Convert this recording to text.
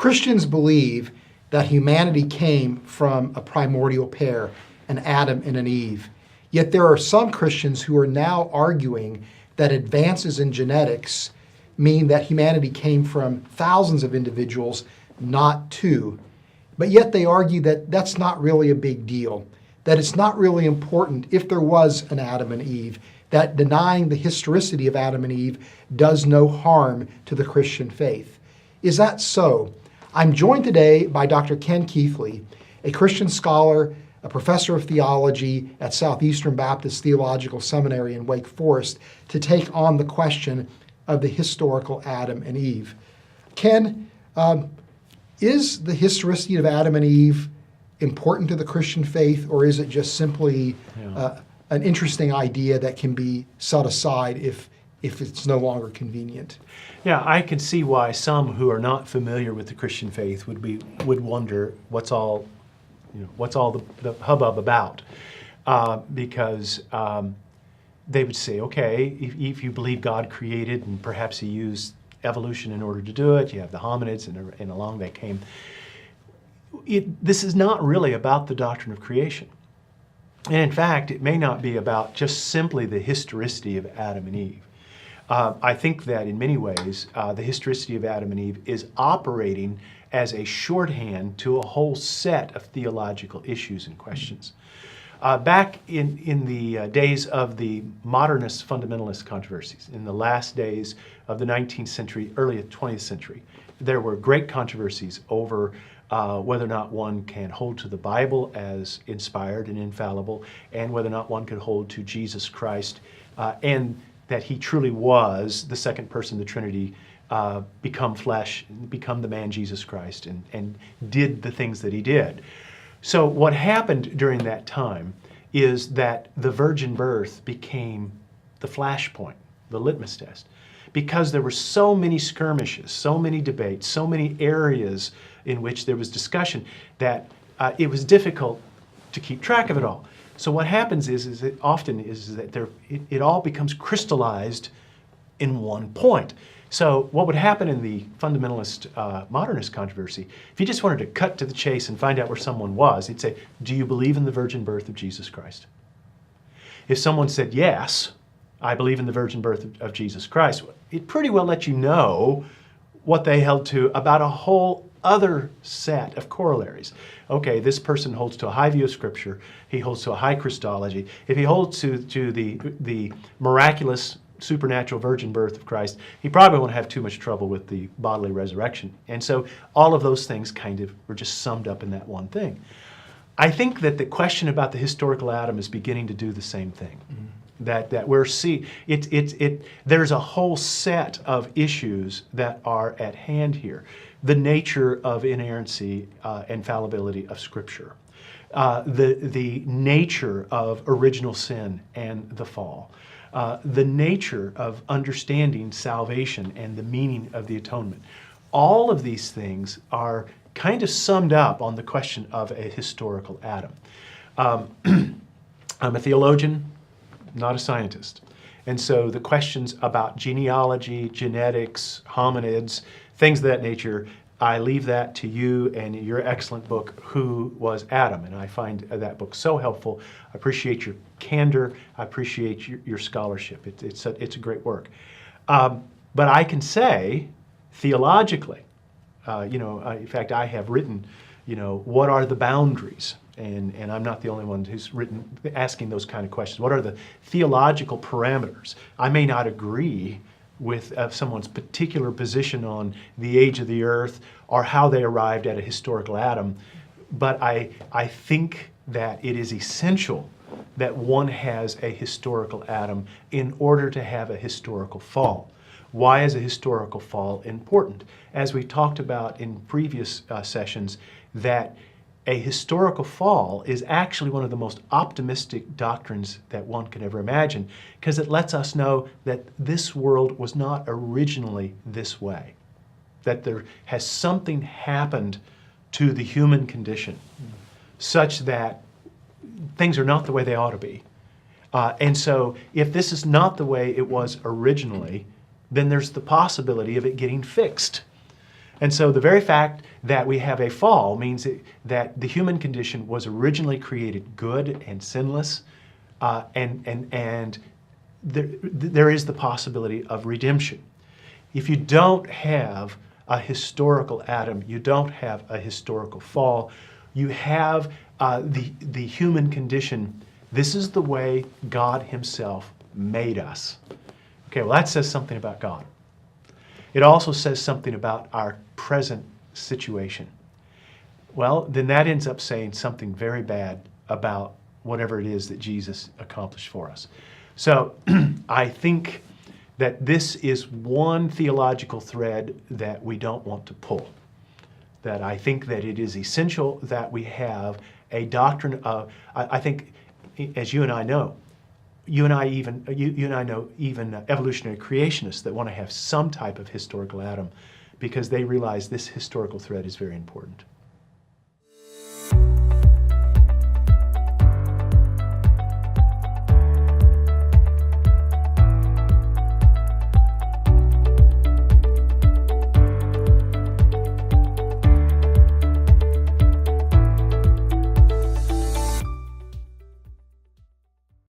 Christians believe that humanity came from a primordial pair, an Adam and an Eve. Yet there are some Christians who are now arguing that advances in genetics mean that humanity came from thousands of individuals, not two. But yet they argue that that's not really a big deal, that it's not really important if there was an Adam and Eve, that denying the historicity of Adam and Eve does no harm to the Christian faith. Is that so? I'm joined today by Dr. Ken Keithley, a Christian scholar, a professor of theology at Southeastern Baptist Theological Seminary in Wake Forest, to take on the question of the historical Adam and Eve. Ken, is the historicity of Adam and Eve important to the Christian faith, or is it just simply an interesting idea that can be set aside if it's no longer convenient? Yeah, I can see why some who are not familiar with the Christian faith would wonder what's all the hubbub about, because they would say, okay, if you believe God created and perhaps He used evolution in order to do it, you have the hominids and along they came. This is not really about the doctrine of creation. And in fact, it may not be about just simply the historicity of Adam and Eve. I think that in many ways, the historicity of Adam and Eve is operating as a shorthand to a whole set of theological issues and questions. Back in the days of the modernist fundamentalist controversies, in the last days of the 19th century, early 20th century, there were great controversies over whether or not one can hold to the Bible as inspired and infallible, and whether or not one could hold to Jesus Christ, and that He truly was the second person of the Trinity, become flesh, become the man Jesus Christ, and did the things that He did. So what happened during that time is that the virgin birth became the flashpoint, the litmus test, because there were so many skirmishes, so many debates, so many areas in which there was discussion that it was difficult to keep track of it all. So what happens is that often it all becomes crystallized in one point. So what would happen in the fundamentalist modernist controversy, if you just wanted to cut to the chase and find out where someone was, he'd say, do you believe in the virgin birth of Jesus Christ? If someone said, yes, I believe in the virgin birth of Jesus Christ, it pretty well let you know what they held to about a whole other set of corollaries. Okay, this person holds to a high view of Scripture. He holds to a high Christology. If he holds to the miraculous supernatural virgin birth of Christ, he probably won't have too much trouble with the bodily resurrection. And so all of those things kind of were just summed up in that one thing. I think that the question about the historical Adam is beginning to do the same thing. Mm-hmm. That we're there's a whole set of issues that are at hand here. The nature of inerrancy and fallibility of Scripture. The nature of original sin and the fall. The nature of understanding salvation and the meaning of the atonement. All of these things are kind of summed up on the question of a historical Adam. I'm a theologian, not a scientist. And so the questions about genealogy, genetics, hominids, things of that nature, I leave that to you and your excellent book, Who Was Adam? And I find that book so helpful. I appreciate your candor. I appreciate your scholarship. It's a great work. But I can say, theologically, in fact, I have written, what are the boundaries? And I'm not the only one who's written asking those kind of questions. What are the theological parameters? I may not agree with someone's particular position on the age of the earth or how they arrived at a historical Adam, but I think that it is essential that one has a historical Adam in order to have a historical fall. Why is a historical fall important? As we talked about in previous sessions, that a historical fall is actually one of the most optimistic doctrines that one could ever imagine, because it lets us know that this world was not originally this way, that there has something happened to the human condition such that things are not the way they ought to be. And so if this is not the way it was originally, then there's the possibility of it getting fixed. And so the very fact that we have a fall means that the human condition was originally created good and sinless, and there is the possibility of redemption. If you don't have a historical Adam, you don't have a historical fall, you have the human condition. This is the way God himself made us. Okay, well, that says something about God. It also says something about our present situation. Well, then that ends up saying something very bad about whatever it is that Jesus accomplished for us. So I think that this is one theological thread that we don't want to pull. That I think that it is essential that we have a doctrine of, I think, as you and I know, you and I know even evolutionary creationists that want to have some type of historical Adam because they realize this historical thread is very important.